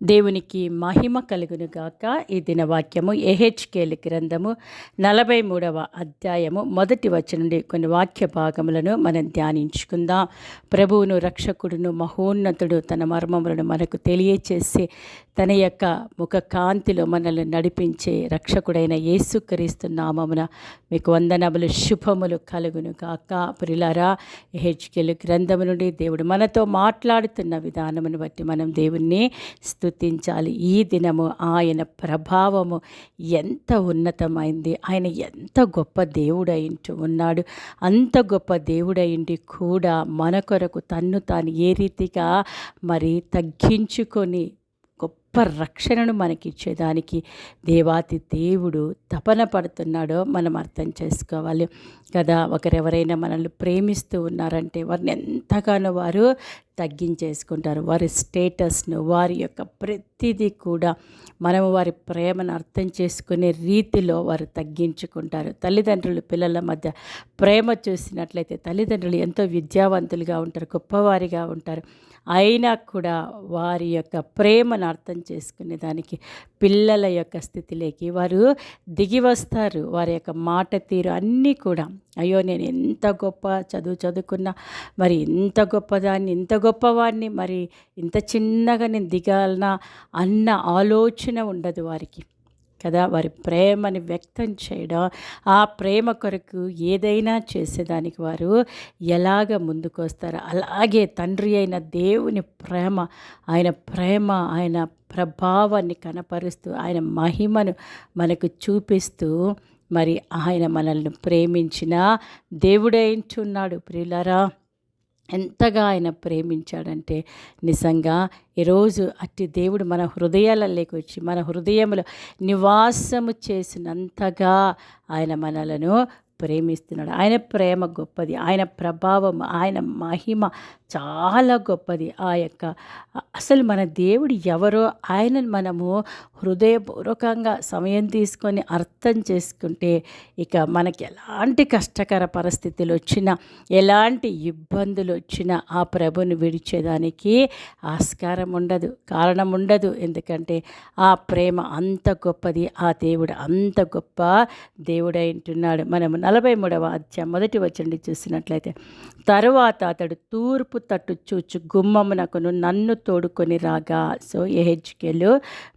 దేవునికి మహిమ కలుగును గాక. ఈ దిన వాక్యము యెహెజ్కేలు గ్రంథము 43వ అధ్యాయము 1 వచనం నుండి కొన్ని వాక్య భాగములను మనం ధ్యానించుకుందాం. ప్రభువును, రక్షకుడును, మహోన్నతుడు తన మర్మములను మనకు తెలియచేసి తన యొక్క ముఖ కాంతిలో మనల్ని నడిపించే రక్షకుడైన యేసుక్రీస్తు నామమున మీకు వందనములు, శుభములు కలుగును గాక. ప్రియులారా, యెహెజ్కేలు గ్రంథము నుండి దేవుడు మనతో మాట్లాడుతున్న విధానమును బట్టి మనం దేవుణ్ణి స్తుతించాలి. ఈ దినము ఆయన ప్రభావము ఎంత ఉన్నతమైంది, ఆయన ఎంత గొప్ప దేవుడయింటూ ఉన్నాడు. అంత గొప్ప దేవుడయిండి కూడా మన కొరకు తన్ను తాను ఏ రీతిగా మరి తగ్గించుకొని గొప్ప రక్షణను మనకిచ్చేదానికి దేవాతి దేవుడు తపన పడుతున్నాడో మనం అర్థం చేసుకోవాలి కదా. ఒకరెవరైనా మనల్ని ప్రేమిస్తూ ఉన్నారంటే వారిని ఎంతగానో వారు తగ్గించేసుకుంటారు. వారి స్టేటస్ను, వారి యొక్క ప్రతిదీ కూడా మనము వారి ప్రేమను అర్థం చేసుకునే రీతిలో వారు తగ్గించుకుంటారు. తల్లిదండ్రులు పిల్లల మధ్య ప్రేమ చూసినట్లయితే తల్లిదండ్రులు ఎంతో విద్యావంతులుగా ఉంటారు, గొప్పవారిగా ఉంటారు. అయినా కూడా వారి యొక్క ప్రేమను అర్థం చేసుకునే దానికి పిల్లల యొక్క స్థితిలోకి వారు దిగి వస్తారు. వారి యొక్క మాట తీరు అన్నీ కూడా, అయ్యో నేను ఎంత గొప్ప చదువుకున్నా, మరి ఇంత గొప్పదాన్ని, ఇంత గొప్పవాడిని, మరి ఇంత చిన్నగా నేను దిగాలనా అన్న ఆలోచన ఉండదు వారికి కదా. వారి ప్రేమని వ్యక్తం చేయడం, ఆ ప్రేమ కొరకు ఏదైనా చేసేదానికి వారు ఎలాగ ముందుకు వస్తారో అలాగే తండ్రి అయిన దేవుని ప్రేమ, ఆయన ప్రభావాన్ని కనపరుస్తూ, ఆయన మహిమను మనకు చూపిస్తూ మరి ఆయన మనల్ని ప్రేమించిన దేవుడైంచున్నాడు. ప్రియులారా, ఎంతగా ఆయన ప్రేమించాడంటే నిజంగా ఈరోజు అట్టి దేవుడు మన హృదయాలలోకి వచ్చి మన హృదయంలో నివాసము చేసినంతగా ఆయన మనలను ప్రేమిస్తున్నాడు. ఆయన ప్రేమ గొప్పది, ఆయన ప్రభావం, ఆయన మహిమ చాలా గొప్పది. అసలు మన దేవుడు ఎవరో ఆయనను మనము హృదయపూర్వకంగా సమయం తీసుకొని అర్థం చేసుకుంటే ఇక మనకి ఎలాంటి కష్టకర పరిస్థితులు వచ్చినా, ఎలాంటి ఇబ్బందులు వచ్చినా ఆ ప్రభుని విడిచేదానికి ఆస్కారం ఉండదు, కారణం ఉండదు. ఎందుకంటే ఆ ప్రేమ అంత గొప్పది, ఆ దేవుడు అంత గొప్ప దేవుడైంటున్నాడు. మనము 43వ అధ్యాయం 1 వచనం చూసినట్లయితే, తరువాత అతడు తూర్పు తట్టు చూచు గుమ్మమునకును నన్ను తోడుకొని రాగా. సో యెహెజ్కేలు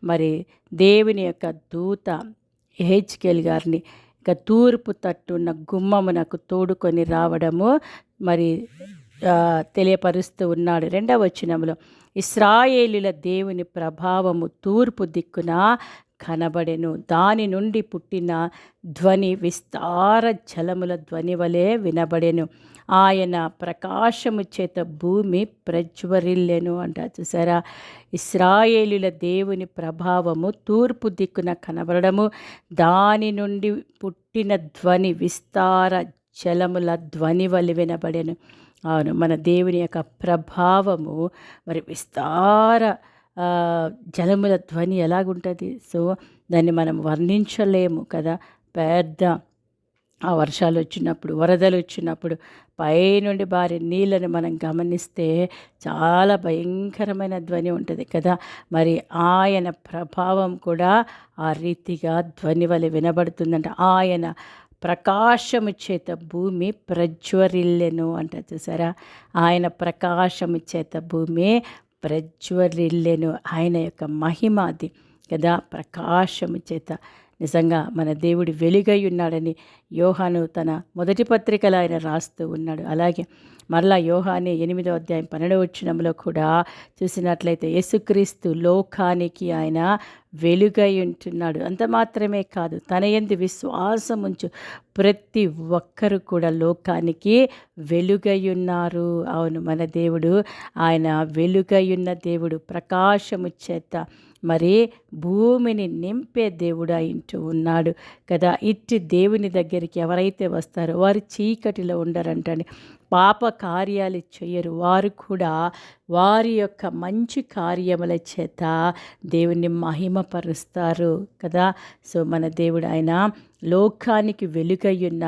మరి దేవుని యొక్క దూత యెహెజ్కేలు గారిని ఇక తూర్పు తట్టున్న గుమ్మమునకు తోడుకొని రావడము మరి తెలియపరుస్తూ ఉన్నాడు. 2వ వచనంలో, ఇశ్రాయేలీల దేవుని ప్రభావము తూర్పు దిక్కున కనబడెను. దాని నుండి పుట్టిన ధ్వని విస్తార జలముల ధ్వని వలె వినబడెను. ఆయన ప్రకాశము చేత భూమి ప్రజ్వరిల్లెను అంట. చూసారా, ఇశ్రాయేలీల దేవుని ప్రభావము తూర్పు దిక్కున కనబడము, దాని నుండి పుట్టిన ధ్వని విస్తార జలముల ధ్వని వలె వినబడెను. అవును, మన దేవుని యొక్క ప్రభావము మరి విస్తార జలముల ధ్వని ఎలాగుంటుంది. సో దాన్ని మనం వర్ణించలేము కదా. పెద్ద ఆ వర్షాలు వచ్చినప్పుడు, వరదలు వచ్చినప్పుడు పైనుండి భారీ నీళ్ళని మనం గమనిస్తే చాలా భయంకరమైన ధ్వని ఉంటుంది కదా. మరి ఆయన ప్రభావం కూడా ఆ రీతిగా ధ్వని వలె వినబడుతుందంట. ఆయన ప్రకాశము చేత భూమి ప్రజ్వరిల్లెను అంట. చూసారా, ఆయన ప్రకాశము చేత భూమి ప్రజ్వరిల్లెను. ఆయన యొక్క మహిమ అది కదా, ప్రకాశము చేత. నిజంగా మన దేవుడు వెలుగై ఉన్నాడని యోహాను తన మొదటి పత్రికలో ఆయన రాస్తూ ఉన్నాడు. అలాగే మరలా యోహానే 8వ అధ్యాయం 12వ వచనంలో కూడా చూసినట్లయితే యేసుక్రీస్తు లోకానికి ఆయన వెలుగై ఉంటున్నాడు. అంత మాత్రమే కాదు, తన యందు విశ్వాసం ఉంచు ప్రతి ఒక్కరు కూడా లోకానికి వెలుగై ఉన్నారు. అవును, మన దేవుడు ఆయన వెలుగై ఉన్న దేవుడు, ప్రకాశము చేత మరి భూమిని నింపే దేవుడు అయింటూ ఉన్నాడు కదా. ఇట్టి దేవుని దగ్గర దగ్గరికి ఎవరైతే వస్తారో వారు చీకటిలో ఉండరంటండి, పాప కార్యాలు చేయరు. వారు కూడా వారి యొక్క మంచి కార్యముల చేత దేవుని మహిమపరుస్తారు కదా. సో మన దేవుడు ఆయన లోకానికి వెలుగయ్యున్న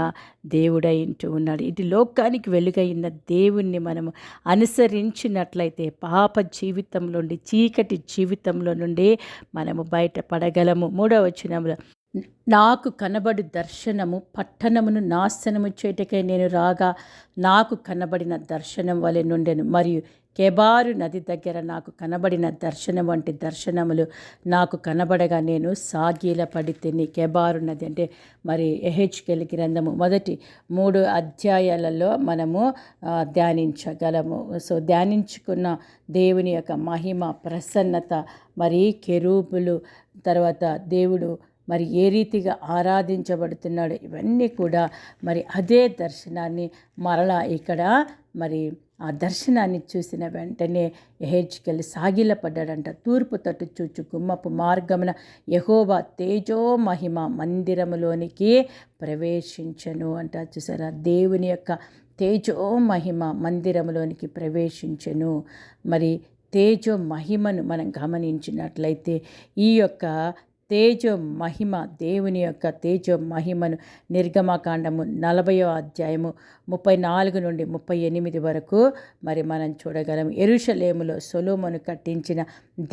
దేవుడై ఉంటూ ఉన్నాడు. ఇది లోకానికి వెలుగైన దేవుణ్ణి మనము అనుసరించినట్లయితే పాప జీవితంలో నుండి, చీకటి జీవితంలో నుండి మనము బయటపడగలము. 3వ వచనంలో, నాకు కనబడు దర్శనము పట్టణమును నాశనము చేయుటకై నేను రాగా నాకు కనబడిన దర్శనం వలె నుండెను, మరియు కెబారు నది దగ్గర నాకు కనబడిన దర్శనం వంటి దర్శనములు నాకు కనబడగా నేను సాగిలపడి తిని. కెబారు నది అంటే మరి యెహెజ్కేలు గ్రంథము మొదటి 3 అధ్యాయాలలో మనము ధ్యానించగలము. సో ధ్యానించుకున్న దేవుని యొక్క మహిమ, ప్రసన్నత, మరి కెరూబులు, తర్వాత దేవుడు మరి ఏ రీతిగా ఆరాధించబడుతున్నాడు, ఇవన్నీ కూడా మరి అదే దర్శనాన్ని మరలా ఇక్కడ మరి ఆ దర్శనాన్ని చూసిన వెంటనే యెహెజ్కేలు సాగిలపడ్డాడంట. తూర్పు తట్టు చూచు గుమ్మపు మార్గమున యెహోవా తేజో మహిమ మందిరములోనికి ప్రవేశించను అంట. చూసారా, దేవుని యొక్క తేజో మహిమ మందిరములోనికి ప్రవేశించెను. మరి తేజో మహిమను మనం గమనించినట్లయితే ఈ యొక్క తేజో మహిమ, దేవుని యొక్క తేజో మహిమను నిర్గమకాండము 40వ అధ్యాయము 34 నుండి 38 వరకు మరి మనం చూడగలం. యెరూషలేములో సొలొమోను కట్టించిన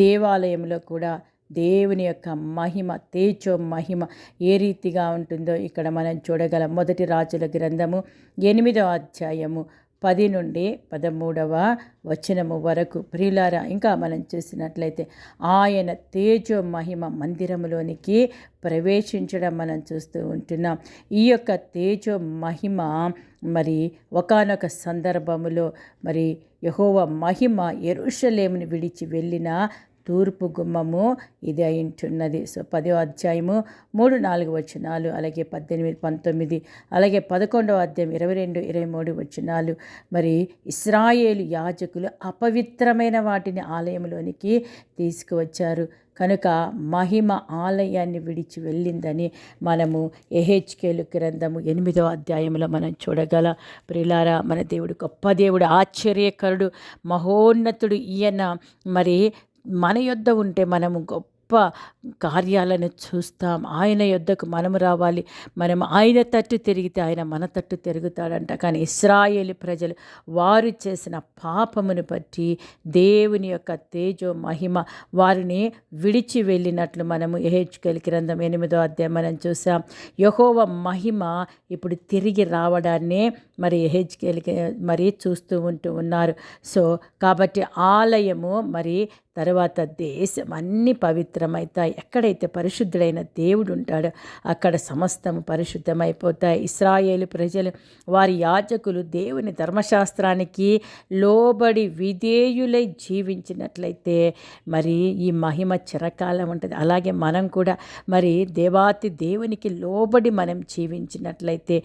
దేవాలయంలో కూడా దేవుని యొక్క మహిమ, తేజో మహిమ ఏ రీతిగా ఉంటుందో ఇక్కడ మనం చూడగలం. 1 రాజుల గ్రంథము 8వ అధ్యాయము 10 నుండి 13వ వచనము వరకు. ప్రియులారా, ఇంకా మనం చూసినట్లయితే ఆయన తేజో మహిమ మందిరములోనికి ప్రవేశించడం మనం చూస్తూ ఉంటున్నాం. ఈ యొక్క తేజో మహిమ మరి ఒకానొక సందర్భములో మరి యెహోవా మహిమ యెరూషలేమును విడిచి వెళ్ళిన తూర్పు గుమ్మము ఇది అయింటున్నది. సో 10వ అధ్యాయము 3, 4 వచనాలు, అలాగే 18, 19, అలాగే 11వ అధ్యాయం 22, 23 వచనాలు. మరి ఇశ్రాయేలు యాజకులు అపవిత్రమైన వాటిని ఆలయంలోనికి తీసుకువచ్చారు కనుక మహిమ ఆలయాన్ని విడిచి వెళ్ళిందని మనము యెహెజ్కేలు గ్రంథము 8వ అధ్యాయంలో మనం చూడగల. ప్రియులారా, మన దేవుడు గొప్ప దేవుడు, ఆశ్చర్యకరుడు, మహోన్నతుడు. ఈయన మరి మన యొద్ద ఉంటే మనము గొప్ప కార్యాలను చూస్తాం. ఆయన యొద్దకు మనము రావాలి. మనం ఆయన తట్టు తిరిగితే ఆయన మన తట్టు తిరుగుతాడంట. కానీ ఇశ్రాయేలు ప్రజలు వారు చేసిన పాపమును బట్టి దేవుని యొక్క తేజో మహిమ వారిని విడిచి వెళ్ళినట్లు మనము యెహెజ్కేలు గ్రంథం 8వ అధ్యాయం మనం చూసాం. యెహోవా మహిమ ఇప్పుడు తిరిగి రావడాన్ని మరి యెహెజ్కేలుకి మరి చూస్తూ ఉన్నారు. సో కాబట్టి ఆలయము మరి తర్వాత దేశం అన్నీ పవిత్రమవుతాయి. ఎక్కడైతే పరిశుద్ధుడైన దేవుడు ఉంటాడో అక్కడ సమస్తము పరిశుద్ధమైపోతాయి. ఇశ్రాయేలు ప్రజలు, వారి యాజకులు దేవుని ధర్మశాస్త్రానికి లోబడి విధేయులై జీవించినట్లయితే మరి ఈ మహిమ చిరకాలం ఉంటుంది. అలాగే మనం కూడా మరి దేవాతి దేవునికి లోబడి మనం జీవించినట్లయితే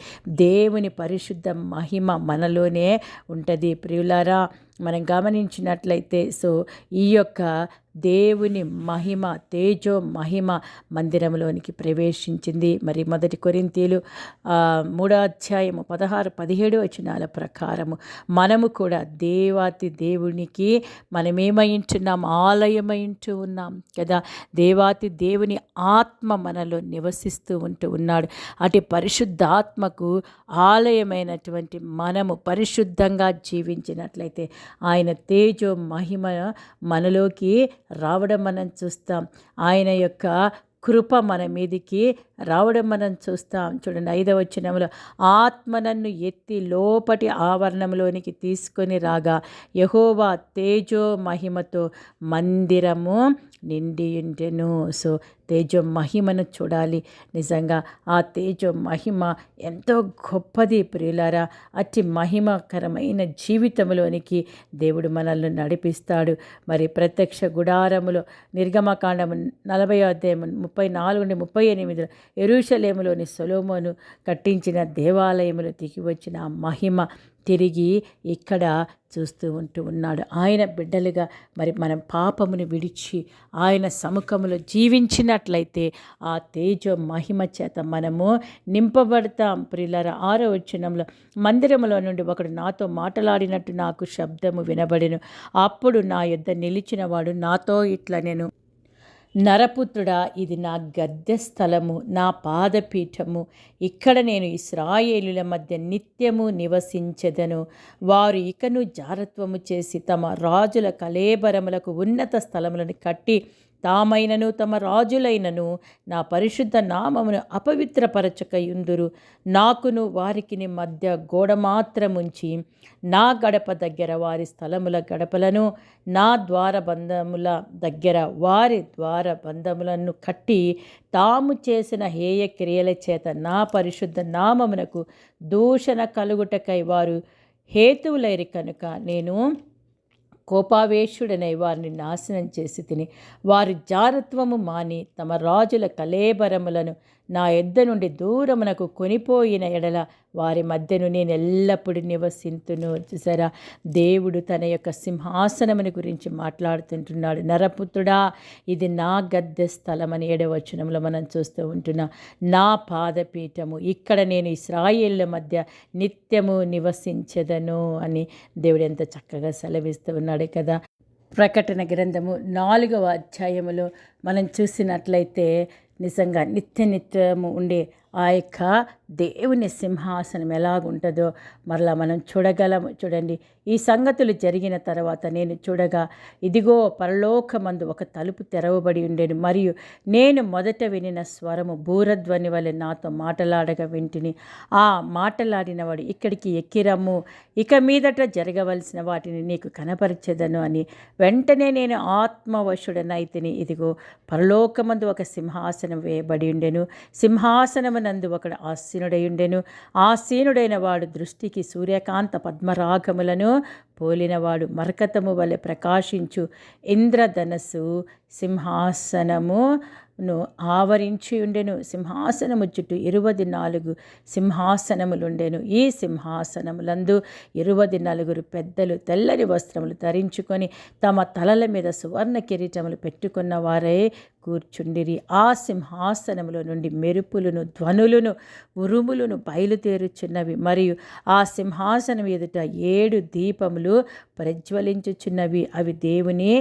దేవుని పరిశుద్ధ మహిమ మనలోనే ఉంటుంది. ప్రియులారా, మనం గమనించినట్లయితే సో ఈ యొక్క దేవుని మహిమ, తేజో మహిమ మందిరంలోనికి ప్రవేశించింది. మరి 1 కొరింథీయులు 3వ అధ్యాయము 16, 17 వచనాల ప్రకారము మనము కూడా దేవాతి దేవునికి మనమేమైంటున్నాం, ఆలయమైంటూ ఉన్నాం కదా. దేవాతి దేవుని ఆత్మ మనలో నివసిస్తూ ఉన్నాడు. అటు పరిశుద్ధాత్మకు ఆలయమైనటువంటి మనము పరిశుద్ధంగా జీవించినట్లయితే ఆయన తేజో మహిమ మనలోకి రావడం మనం చూస్తాం. ఆయన యొక్క కృప మన మీదికి రావడం మనం చూస్తాం. చూడండి 5వ వచనంలో, ఆత్మ నన్ను ఎత్తి లోపటి ఆవరణంలోనికి తీసుకొని రాగా యెహోవా తేజో మహిమతో మందిరము నిండి ఉండెను. సో తేజో మహిమను చూడాలి. నిజంగా ఆ తేజో మహిమ ఎంతో గొప్పది ప్రియులారా. అతి మహిమకరమైన జీవితంలోనికి దేవుడు మనల్ని నడిపిస్తాడు. మరి ప్రత్యక్ష గుడారములో నిర్గమకాండము 40వ అధ్యాయం 34 నుండి 38 యెరూషలేములోని సొలొమోను కట్టించిన దేవాలయములో దిగి వచ్చిన ఆ మహిమ తిరిగి ఇక్కడ ఉంటూ ఉన్నాడు. ఆయన బిడ్డలుగా మరి మనం పాపమును విడిచి ఆయన సముఖములో జీవించినట్లయితే ఆ తేజో మహిమ చేత మనము నింపబడతాం. ప్రియులారా, 6వ వచనంలో, మందిరములో నుండి ఒకడు నాతో మాట్లాడినట్టు నాకు శబ్దము వినబడెను. అప్పుడు నా యొద్ద నిలిచిన వాడు నాతో ఇట్లా నేను, నరపుత్రుడా, ఇది నా గద్దె స్థలము, నా పాదపీఠము. ఇక్కడ నేను ఇశ్రాయేలుల మధ్య నిత్యము నివసించెదను. వారు ఇకను జారత్వము చేసి తమ రాజుల కళేబరములకు ఉన్నత స్థలములను కట్టి తామైనను తమ రాజులైనను నా పరిశుద్ధ నామమును అపవిత్రపరచకయుందురు. నాకును వారికిని మధ్య గోడ మాత్రముంచి నా గడప దగ్గర వారి స్థలముల గడపలను, నా ద్వారబంధముల దగ్గర వారి ద్వారబంధములను కట్టి తాము చేసిన హేయ క్రియల చేత నా పరిశుద్ధ నామమునకు దూషణ కలుగుటకై వారు హేతువులైరి కనుక నేను కోపావేశుడనై వారిని నాశనం చేసి తిని, వారి జారత్వము మాని తమ రాజుల కళేబరములను నా యొద్ద నుండి దూరమునకు కొనిపోయిన ఎడల వారి మధ్యను నేను ఎల్లప్పుడూ నివసింతును. చూసారా, దేవుడు తన యొక్క సింహాసనముని గురించి మాట్లాడుతుంటున్నాడు. నరపుత్రుడా, ఇది నా గద్దె స్థలమని 7వ వచనంలో మనం చూస్తూ ఉంటున్నాం. నా పాదపీఠము, ఇక్కడ నేను ఇశ్రాయేళ్ల మధ్య నిత్యము నివసించెదను అని దేవుడు ఎంత చక్కగా సెలవిస్తూ ఉన్నాడు కదా. ప్రకటన గ్రంథము 4వ అధ్యాయములో మనం చూసినట్లయితే నిజంగా నిత్యము ఉండే ఆ యొక్క దేవుని సింహాసనం ఎలాగుంటుందో మరలా మనం చూడగలము. చూడండి, ఈ సంగతులు జరిగిన తర్వాత నేను చూడగా ఇదిగో పరలోకమందు ఒక తలుపు తెరవబడి ఉండేను. మరియు నేను మొదట వినిన స్వరము బూరధ్వని వలె నాతో మాటలాడగా వింటిని. ఆ మాటలాడినవాడు, ఇక్కడికి ఎక్కిరమ్ము, ఇక మీదట జరగవలసిన వాటిని నీకు కనపరిచెదను అని. వెంటనే నేను ఆత్మవశుడనైతిని. ఇదిగో పరలోకమందు ఒక సింహాసనం వేయబడి ఉండెను. సింహాసనము నందు ఒకడు ఆసీనుడై ఉండెను. ఆసీనుడైన వాడు దృష్టికి సూర్యకాంత పద్మరాగములను పోలినవాడు, మరకతము వలె ప్రకాశించు ఇంద్రధనస్సు సింహాసనమును ఆవరించి ఉండెను. సింహాసనము చుట్టూ 24 సింహాసనములుండెను. ఈ సింహాసనములందు 24 పెద్దలు తెల్లని వస్త్రములు ధరించుకొని తమ తలల మీద సువర్ణ కిరీటములు పెట్టుకున్న వారే కూర్చుండిరి. ఆ సింహాసనములో నుండి మెరుపులను, ధ్వనులను, ఉరుములను బయలుదేరుచున్నవి. మరియు ఆ సింహాసనం ఎదుట 7 దీపములు ప్రజ్వలించుచున్నవి. అవి దేవుని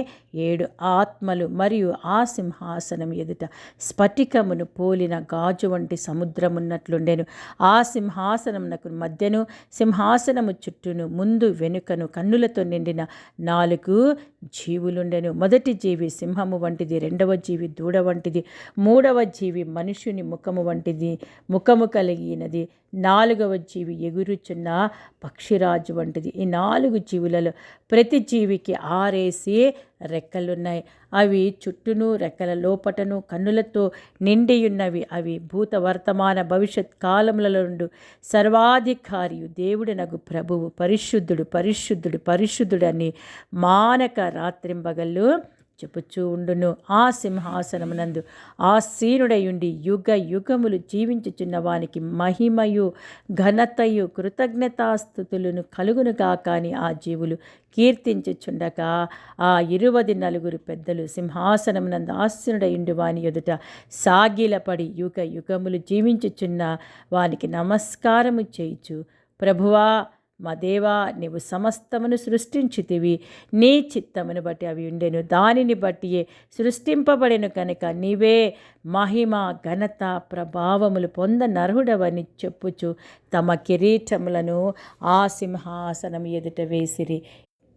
7 ఆత్మలు. మరియు ఆ సింహాసనం ఎదుట స్ఫటికమును పోలిన గాజు వంటి సముద్రమున్నట్లుండెను. ఆ సింహాసనమునకు మధ్యను సింహాసనము చుట్టూను ముందు వెనుకను కన్నులతో నిండిన 4 జీవులుండెను. మొదటి జీవి సింహము వంటిది, రెండవ జీవి దూడ వంటిది, మూడవ జీవి మనుషుని ముఖము వంటిది ముఖము కలిగినది, 4వ జీవి ఎగురుచున్న పక్షిరాజు వంటిది. ఈ 4 జీవులలో ప్రతి జీవికి 6 రెక్కలున్నాయి. అవి చుట్టూను రెక్కల లోపటను కన్నులతో నిండియున్నవి. అవి భూత వర్తమాన భవిష్యత్ కాలములలో నుండి సర్వాధికారియు దేవుడనగు ప్రభువు పరిశుద్ధుడు పరిశుద్ధుడు పరిశుద్ధుడు అని మానక రాత్రింబగళ్ళు చెప్పుచూ ఉండును. ఆ సింహాసనమునందు ఆసీనుడయుండి యుగ యుగములు జీవించుచున్న వానికి మహిమయు ఘనతయు కృతజ్ఞతాస్థుతులను కలుగునుగా. కానీ ఆ జీవులు కీర్తించుచుండగా ఆ 24 పెద్దలు సింహాసనమునందు ఆసీనుడయుండి వాని ఎదుట సాగిలపడి యుగ యుగములు జీవించుచున్న వానికి నమస్కారము చేయుచు, ప్రభువా మా దేవా, నీవు సమస్తమును సృష్టించితివి, నీ చిత్తమును బట్టి అవి ఉండెను, దానిని బట్టియే సృష్టింపబడెను కనుక నీవే మహిమ ఘనత ప్రభావములు పొందనర్హుడవని చెప్పుచు తమ కిరీటములను ఆ సింహాసనం ఎదుట వేసిరి.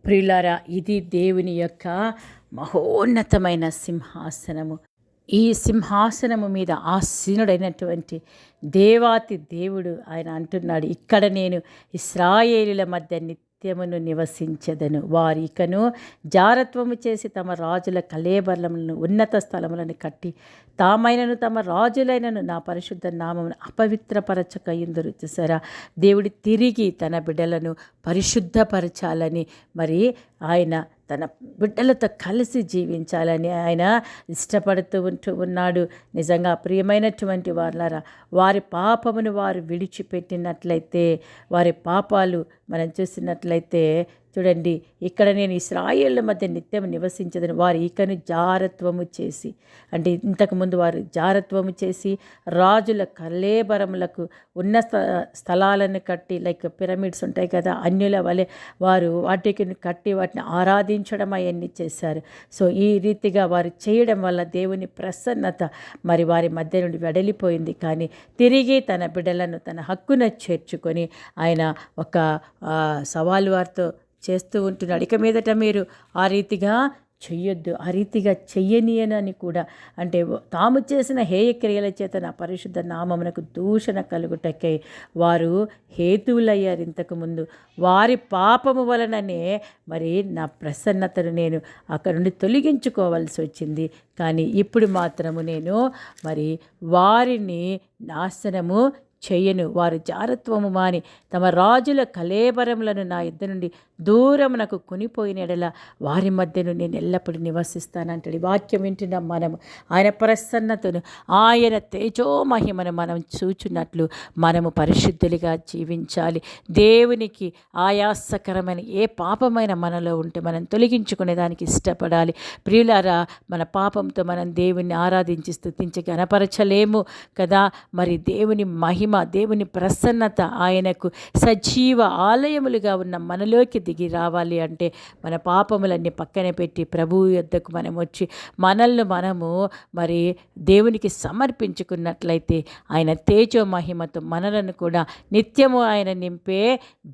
ప్రియులారా, ఇది దేవుని యొక్క మహోన్నతమైన సింహాసనము. ఈ సింహాసనము మీద ఆసీనుడైనటువంటి దేవాతి దేవుడు ఆయన అంటున్నాడు, ఇక్కడ నేను ఇశ్రాయేలుల మధ్య నిత్యమును నివసించెదను. వారు ఇకను జారత్వము చేసి తమ రాజుల కళేబరములను ఉన్నత స్థలములను కట్టి తామైనను తమ రాజులైనను నా పరిశుద్ధ నామమును అపవిత్రపరచకయుందురు. చూసారా, దేవుడు తిరిగి తన బిడ్డలను పరిశుద్ధపరచాలని మరి ఆయన తన బిడ్డలతో కలిసి జీవించాలని ఆయన ఉంటూ ఉన్నాడు. నిజంగా ప్రియమైనటువంటి వారులారా, వారి పాపమును వారు విడిచిపెట్టినట్లయితే, వారి పాపాలు మనం చూసినట్లయితే చూడండి, ఇక్కడ నేను ఇశ్రాయేళ్ల మధ్య నిత్యం నివసించదని వారు ఇకను జారత్వము చేసి, అంటే ఇంతకుముందు వారు జారత్వము చేసి రాజుల కలేబరములకు ఉన్న స్థలాలను కట్టి, లైక్ పిరమిడ్స్ ఉంటాయి కదా, అన్యుల వలె వారు వాటికి కట్టి వాటిని ఆరాధించడం అవన్నీ చేశారు. సో ఈ రీతిగా వారు చేయడం వల్ల దేవుని ప్రసన్నత మరి వారి మధ్య నుండి వెడలిపోయింది. కానీ తిరిగి తన బిడ్డలను తన హక్కున చేర్చుకొని ఆయన ఒక సవాలు వారితో చేస్తూ ఉంటున్నాడు. ఇక మీదట మీరు ఆ రీతిగా చెయ్యొద్దు, ఆ రీతిగా చెయ్యనీయనని కూడా, అంటే తాము చేసిన హేయ క్రియల చేత నా పరిశుద్ధ నామమునకు దూషణ కలుగుటకై వారు హేతువులయ్యారు. ఇంతకుముందు వారి పాపము వలననే మరి నా ప్రసన్నతను నేను అక్కడ నుండి తొలగించుకోవాల్సి వచ్చింది. కానీ ఇప్పుడు మాత్రము నేను మరి వారిని నాశనము చెయ్యను. వారు జారత్వము మాని తమ రాజుల కలేబరములను నా యుద్ధ నుండి దూరమునకు కొనిపోయిన ఎడల వారి మధ్యను నేను ఎల్లప్పుడూ నివసిస్తానంటాడు. వాక్యం వింటున్నాం మనము. ఆయన ప్రసన్నతను, ఆయన తేజోమహిమను మనం చూచున్నట్లు మనము పరిశుద్ధులుగా జీవించాలి. దేవునికి ఆయాసకరమైన ఏ పాపమైన మనలో ఉంటే మనం తొలగించుకునే దానికి ఇష్టపడాలి. ప్రియులారా, మన పాపంతో మనం దేవుని ఆరాధించి స్తుతించి గణపరచలేము కదా. మరి దేవుని మహిమ, దేవుని ప్రసన్నత ఆయనకు సజీవ ఆలయములుగా ఉన్న మనలోకి దిగి రావాలి అంటే మన పాపములన్నీ పక్కన పెట్టి ప్రభువు యొద్దకు మనం వచ్చి మనల్ని మనము మరి దేవునికి సమర్పించుకున్నట్లయితే ఆయన తేజో మహిమతో మనలను కూడా నిత్యము ఆయన నింపే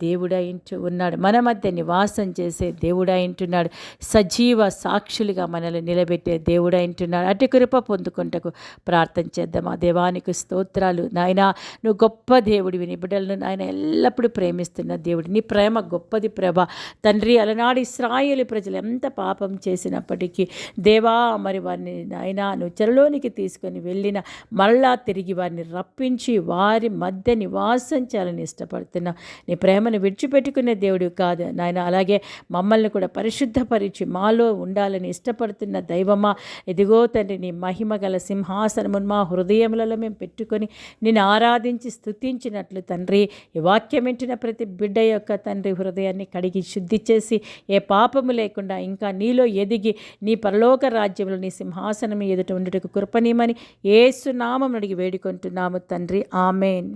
దేవుడైంటూ ఉన్నాడు. మన మధ్య నివాసం చేసే దేవుడైంటున్నాడు. సజీవ సాక్షులుగా మనల్ని నిలబెట్టే దేవుడైంటున్నాడు. అటు కృప పొందుకుంటకు ప్రార్థన చేద్దాం. ఆ దేవానికి స్తోత్రాలు. నాయనా, నువ్వు గొప్ప దేవుడివి, నీ బిడ్డలను ఆయన ఎల్లప్పుడూ ప్రేమిస్తున్న దేవుడు. నీ ప్రేమ గొప్పది ప్రభా. తండ్రి, అలనాడు ఇశ్రాయేలు ప్రజలు ఎంత పాపం చేసినప్పటికీ దేవా, మరి వారిని ఆయన నువ్వు చెరలోనికి తీసుకొని వెళ్ళిన మరలా తిరిగి వారిని రప్పించి వారి మధ్య నివాసం చేయాలని ఇష్టపడుతున్నా. నీ ప్రేమను విడిచిపెట్టుకునే దేవుడు కాదు నాయన. అలాగే మమ్మల్ని కూడా పరిశుద్ధపరిచి మాలో ఉండాలని ఇష్టపడుతున్న దైవమా, ఇదిగో తండ్రి, నీ మహిమ గల సింహాసనమును మా హృదయములలో మేము పెట్టుకొని నిన్ను ఆరాధించి స్తుతించినట్లు తండ్రి, ఈ వాక్యం వింటున్న ప్రతి బిడ్డ యొక్క తండ్రి హృదయాన్ని కడిగి శుద్ధి చేసి ఏ పాపము లేకుండా ఇంకా నీలో ఎదిగి నీ పరలోక రాజ్యంలో నీ సింహాసనం ఎదుట ఉండుటకు కృపణీయమని యేసు నామమున అడిగి వేడుకుంటున్నాము తండ్రి. ఆమేన్.